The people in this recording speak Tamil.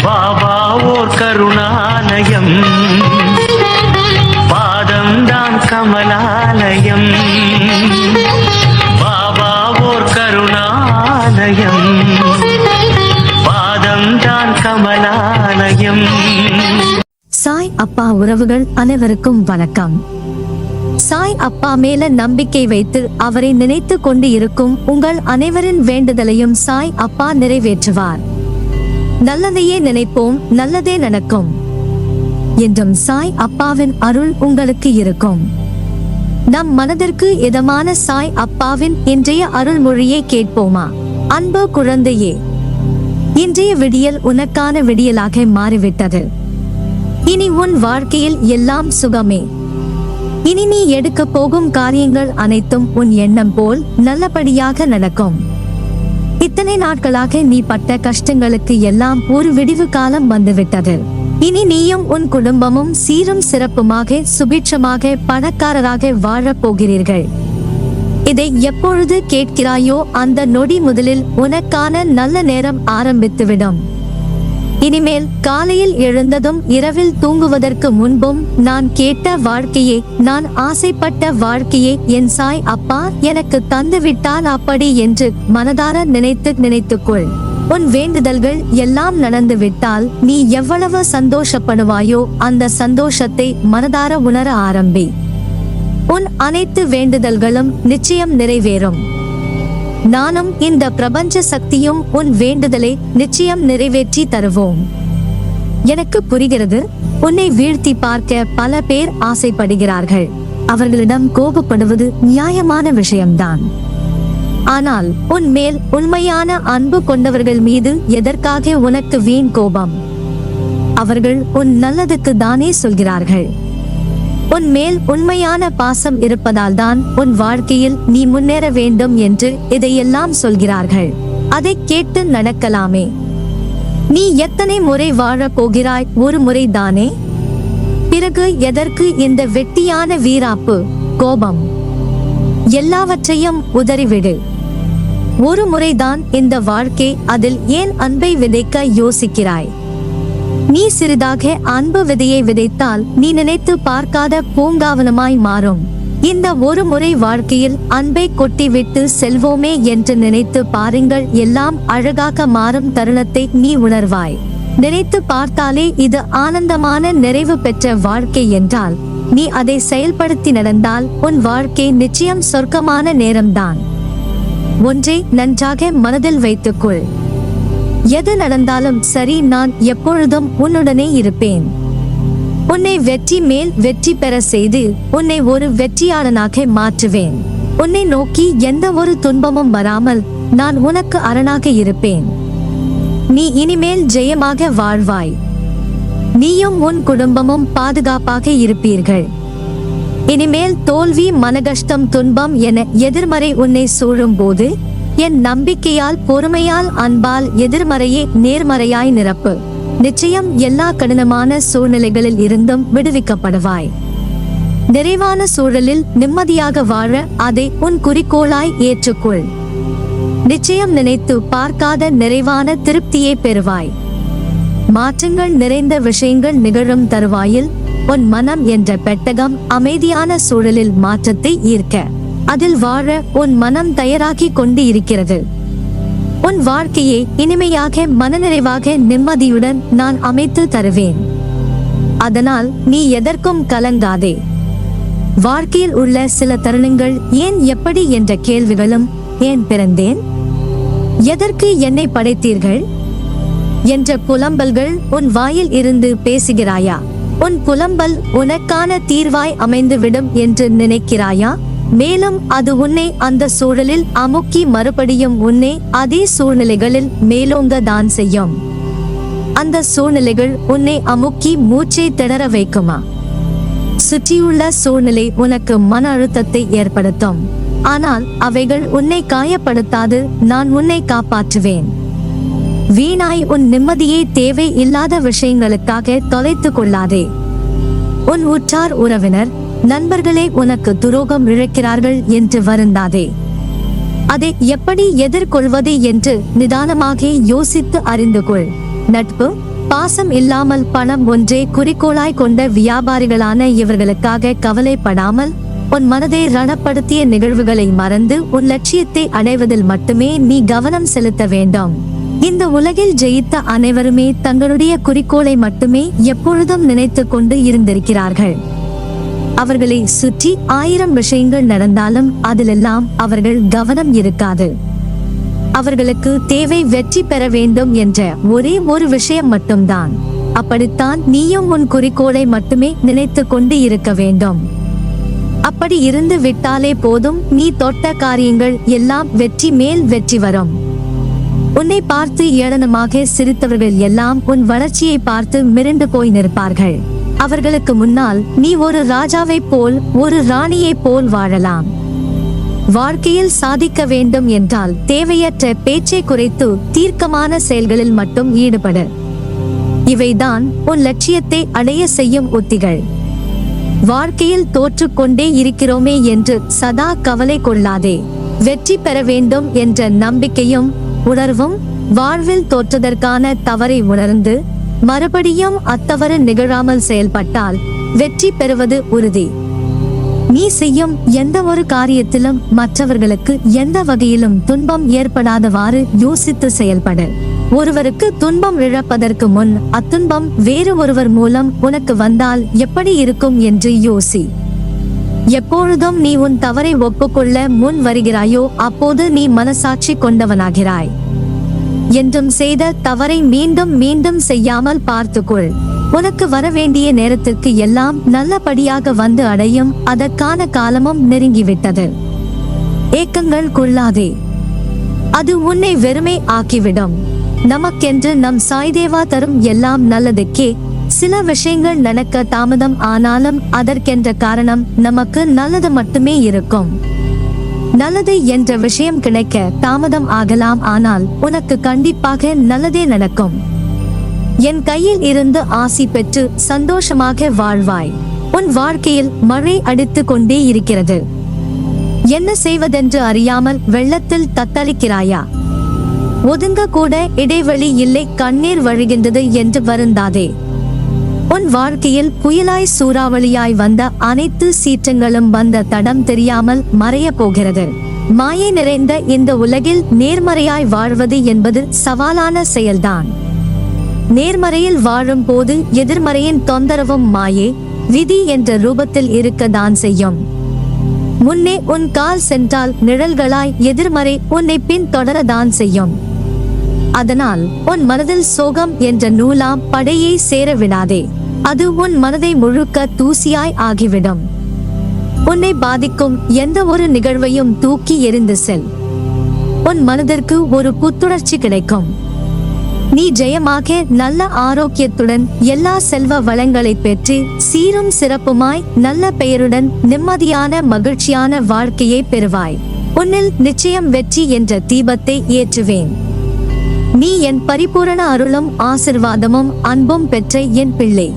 பாபா ஓர் கருணாலயம், பாதம்தான் கமலாலயம். பாபா ஓர் கருணாலயம், பாதம்தான் கமலாலயம். சாய் அப்பா உறவுகள் அனைவருக்கும் வணக்கம். சாய் அப்பா மேல நம்பிக்கை வைத்து அவரை நினைத்து கொண்டு இருக்கும் உங்கள் அனைவரின் வேண்டுதலையும் சாய் அப்பா நிறைவேற்றுவார். நல்லதையே நினைப்போம், நல்லதே நடக்கும் என்றும் சாய் அப்பாவின் அருள் உங்களுக்கு இருக்கும். நம் மனதிற்கு இதமான சாய் அப்பாவின் இன்றைய அருள்மொழியை கேட்போமா? அன்பு குழந்தையே, இன்றைய விடியல் உனக்கான விடியலாக மாறிவிட்டது. இனி உன் வாழ்க்கையில் எல்லாம் சுகமே. இனி நீ எடுக்க போகும் காரியங்கள் அனைத்தும் உன் எண்ணம் போல் நல்லபடியாக நடக்கும். இத்தனை நாட்களாக நீ பட்ட கஷ்டங்களுக்கு எல்லாம் ஒரு விடிவு காலம் வந்துவிட்டது. இனி நீயும் உன் குடும்பமும் சீரும் சிறப்புமாக சுபிட்சமாக பணக்காரராக வாழப் போகிறீர்கள். இதை எப்பொழுது கேட்கிறாயோ அந்த நொடி முதலில் உனக்கான நல்ல நேரம் ஆரம்பித்துவிடும். இனிமேல் காலையில் எழுந்ததும் இரவில் தூங்குவதற்கு முன்பும் நான் கேட்ட வாழ்க்கையே, நான் ஆசைப்பட்ட வாழ்க்கையே என் சாய் அப்பா எனக்கு தந்துவிட்டால் அப்படி என்று மனதார நினைத்துக்கொள். உன் வேண்டுதல்கள் எல்லாம் நடந்துவிட்டால் நீ எவ்வளவு சந்தோஷப்படுவாயோ அந்த சந்தோஷத்தை மனதார உணர ஆரம்பி. உன் அனைத்து வேண்டுதல்களும் நிச்சயம் நிறைவேறும். நானும் இந்த பிரபஞ்ச சக்தியும் உன் வேண்டுதலை நிச்சயம் நிறைவேற்றி தருவோம். எனக்கு புரிகிறது, உன்னை வீழ்த்தி பார்க்க பல பேர் ஆசைப்படுகிறார்கள். அவர்களிடம் கோபப்படுவது நியாயமான விஷயம்தான். ஆனால் உன் மேல் உண்மையான அன்பு கொண்டவர்கள் மீது எதற்காக உனக்கு வீண் கோபம்? அவர்கள் உன் நல்லதுக்கு தானே சொல்கிறார்கள். உன் மேல் உண்மையான பாசம் இருப்பதால் தான் உன் வாழ்க்கையில் நீ முன்னேற வேண்டும் என்று இதையெல்லாம் சொல்கிறார்கள். அதை கேட்டு நடக்கலாமே. நீ எத்தனை முறை வாழப் போகிறாய்? ஒரு முறை தானே. பிறகு எதற்கு இந்த வெட்டியான வீராப்பு, கோபம்? எல்லாவற்றையும் உதறிவிடு. ஒரு முறைதான் இந்த வாழ்க்கை, அதில் ஏன் அன்பை விதைக்க யோசிக்கிறாய்? நீ சிறிதாக அன்பு விதையை விதைத்தால் நீ நினைத்து பார்க்காத பூங்காவனமாய் மாறும். இந்த ஒரு முறை வாழ்க்கையில் அன்பை கொட்டிவிட்டு செல்வோமே என்று நினைத்து பாருங்கள், எல்லாம் அழகாக மாறும் தருணத்தை நீ உணர்வாய். நினைத்து பார்த்தாலே இது ஆனந்தமான நிறைவு பெற்ற வாழ்க்கை என்றால் நீ அதை செயல்படுத்தி நடந்தால் உன் வாழ்க்கை நிச்சயம் சொர்க்கமான நேரம்தான். ஒன்றை நன்றாக மனதில் வைத்துக்கொள். எது நடந்தாலும் சரி, நான் எப்பொழுதும் உன்னுடனே இருப்பேன். உன்னை வெற்றி மேல் வெற்றி பெற செய்து உன்னை ஒரு வெற்றியாளனாக மாற்றுவேன். உன்னை நோக்கி எந்த ஒரு துன்பமும் வராமல் நான் உனக்கு அரணாக இருப்பேன். நீ இனிமேல் ஜெயமாக வாழ்வாய். நீயும் உன் குடும்பமும் பாதுகாப்பாக இருப்பீர்கள். இனிமேல் தோல்வி, மனகஷ்டம், துன்பம் என எதிர்மறை உன்னை சூழும் போது என் நம்பிக்கையால், பொறுமையால், அன்பால் எதிர்மறையே நேர்மறையாய் நிரப்பு. நிச்சயம் எல்லா கடினமான சூழ்நிலைகளில் இருந்தும் விடுவிக்கப்படுவாய். நிறைவான சூழலில் நிம்மதியாக வாழ அதை உன் குறிக்கோளாய் ஏற்றுக்கொள். நிச்சயம் நினைத்து பார்க்காத நிறைவான திருப்தியை பெறுவாய். மாற்றங்கள் நிறைந்த விஷயங்கள் நிகழும் தருவாயில் உன் மனம் என்ற பெட்டகம் அமைதியான சூழலில் மாற்றத்தை ஈர்க்க, அதில் வாழ உன் மனம் தயாராகி கொண்டு இருக்கிறது. உன் வாழ்க்கையை இனிமையாக, மனநிறைவாக, நிம்மதியுடன் நான் அமைத்து தருவேன். அதனால் நீ எதற்கும் கலங்காதே. வாழ்க்கையில் உள்ள சில தருணங்கள் ஏன், எப்படி என்ற கேள்விகளும், ஏன் பிறந்தேன், எதற்கு என்னை படைத்தீர்கள் என்ற புலம்பல்கள் உன் வாயில் இருந்து பேசுகிறாயா? உன் புலம்பல் உனக்கான தீர்வாய் அமைந்துவிடும் என்று நினைக்கிறாயா? மேலும் அது உன்னை அந்த சூழலில் அமுக்கி மறுபடியும் உன்னை அதே சூழ்நிலைகளில் மேலோங்க தான் செய்யும். அந்த சூழ்நிலைகள் உன்னை அமுக்கி மூச்சை திணற வைக்குமா? சுற்றியுள்ள சூழ்நிலை உனக்கு மன அழுத்தத்தை ஏற்படுத்தும். ஆனால் அவைகள் உன்னை காயப்படுத்தாது. நான் உன்னை காப்பாற்றுவேன். வீணாய் உன் நிம்மதியை தேவை இல்லாத விஷயங்களுக்காக தொலைத்து கொள்ளாதே. உன் உற்றார் உறவினர் நண்பர்களே உனக்கு துரோகம் இழைக்கிறார்கள் என்று வருந்தாதே. அதை எப்படி எதிர்கொள்வது என்று நிதானமாக யோசித்து அறிந்து கொள். நட்பு பாசம் இல்லாமல் பணம் ஒன்றே குறிக்கோளாய் கொண்ட வியாபாரிகளான இவர்களுக்காக கவலைப்படாமல் உன் மனதை ரணப்படுத்திய நிகழ்வுகளை மறந்து உன் லட்சியத்தை அடைவதில் மட்டுமே நீ கவனம் செலுத்த வேண்டும். இந்த உலகில் ஜெயித்த அனைவருமே தங்களுடைய குறிக்கோளை மட்டுமே எப்பொழுதும் நினைத்து கொண்டு இருந்திருக்கிறார்கள். அவர்களை சுற்றி 1000 விஷயங்கள் நடந்தாலும் அதிலெல்லாம் அவர்கள் கவனம் இருக்காது. அவர்களுக்கு தேவை வெற்றி பெற வேண்டும் என்ற ஒரே ஒரு விஷயம் மட்டும்தான். அப்படித்தான் நீயும் உன் குறிக்கோளை மட்டுமே நினைத்து கொண்டு இருக்க வேண்டும். அப்படி இருந்து விட்டாலே போதும், நீ தொட்ட காரியங்கள் எல்லாம் வெற்றி மேல் வெற்றி வரும். உன்னை பார்த்து ஏளனமாக சிரித்தவர்கள் எல்லாம் உன் வளர்ச்சியை பார்த்து மிரண்டு போய் நிற்பார்கள். அவர்களுக்கு முன்னால் நீ ஒரு ராஜாவை போல் ஒரு ராணியை போல் வாழலாம். வாழ்க்கையில் சாதிக்க வேண்டும் என்றால் தேவையற்ற பேச்சை குறைத்து தீர்க்கமான செயல்களில் மட்டும் ஈடுபடு. இவைதான் உன் லட்சியத்தை அடைய செய்யும் உத்திகள். வாழ்க்கையில் தோற்றுக்கொண்டே இருக்கிறோமே என்று சதா கவலை கொள்ளாதே. வெற்றி பெற வேண்டும் என்ற நம்பிக்கையும் உணர்வும் வாழ்வில் தோற்றதற்கான தவறை உணர்ந்து மறுபடியும் அத்தவறு நிகழாமல் செயல்பட்டால் வெற்றி பெறுவது உறுதி. நீ செய்யும் எந்த ஒரு காரியத்திலும் மற்றவர்களுக்கு எந்த வகையிலும் துன்பம் ஏற்படாதவாறு யோசித்து செயல்படு. ஒருவருக்கு துன்பம் இழப்பதற்கு முன் அத்துன்பம் வேறு ஒருவர் மூலம் உனக்கு வந்தால் எப்படி இருக்கும் என்று யோசி. எப்பொழுதும் நீ உன் தவறை ஒப்புக்கொள்ள முன் வருகிறாயோ அப்போது நீ மனசாட்சி கொண்டவனாகிறாய். என்றும் செய்த தவறை மீண்டும் மீண்டும் செய்யாமல் பார்த்துக்கொள். உனக்கு வரவேண்டிய நேரத்திற்கு எல்லாம் நல்லபடியாக வந்து அடையும். அதற்கான காலமும் நெருங்கிவிட்டது. ஏக்கங்கள் கொள்ளாதே, அது உன்னை வெறுமை ஆக்கிவிடும். நமக்கென்று நம் சாய்தேவா தரும் எல்லாம் நல்லதுக்கே. சில விஷயங்கள் நடக்க தாமதம் ஆனாலும் அதற்கென்ற காரணம் நமக்கு நல்லது மட்டுமே இருக்கும். நல்லது என்ற விஷயம் கிடைக்க தாமதம் ஆகலாம், ஆனால் உனக்கு கண்டிப்பாக நல்லதே நடக்கும். என் கையில் இருந்து ஆசி பெற்று சந்தோஷமாக வாழ்வாய். உன் வாழ்க்கையில் மழை அடித்து கொண்டே இருக்கிறது. என்ன செய்வதென்று அறியாமல் வெள்ளத்தில் தத்தளிக்கிறாயா? ஒதுங்க கூட இடைவெளி இல்லை, கண்ணீர் வழிகின்றது என்று வருந்தாதே. உன் வாழ்க்கையில் புயலாய் சூறாவளியாய் வந்த அனைத்து சீற்றங்களும் வந்த தடம் தெரியாமல் மறைய போகிறது. மாயை நிறைந்த இந்த உலகில் நேர்மறையாய் வாழ்வது என்பது சவாலான செயல்தான். நேர்மறையில் வாழும் போது எதிர்மறையின் தொந்தரவும் மாயே விதி என்ற ரூபத்தில் இருக்கத்தான் செய்யும். முன்னே உன் கால் சென்றால் நிழல்களாய் எதிர்மறை உன்னை பின் தொடரதான் செய்யும். அதனால் உன் மனதில் சோகம் என்ற நூலாம் படையை சேர விடாதே. அது உன் மனதை முழுக்க தூசியாய் ஆகிவிடும். உன்னை பாதிக்கும் எந்த ஒரு நிகழ்வையும் தூக்கி எறிந்து செல். உன் மனதிற்கு ஒரு புத்துணர்ச்சி கிடைக்கும். நீ ஜெயமாக நல்ல ஆரோக்கியத்துடன் எல்லா செல்வ வளங்களை பெற்று சீரும் சிறப்புமாய் நல்ல பெயருடன் நிம்மதியான மகிழ்ச்சியான வாழ்க்கையை பெறுவாய். உன்னில் நிச்சயம் வெற்றி என்ற தீபத்தை ஏற்றுவேன். நீ என் பரிபூரண அருளும் ஆசிர்வாதமும் அன்பும் பெற்ற என் பிள்ளை.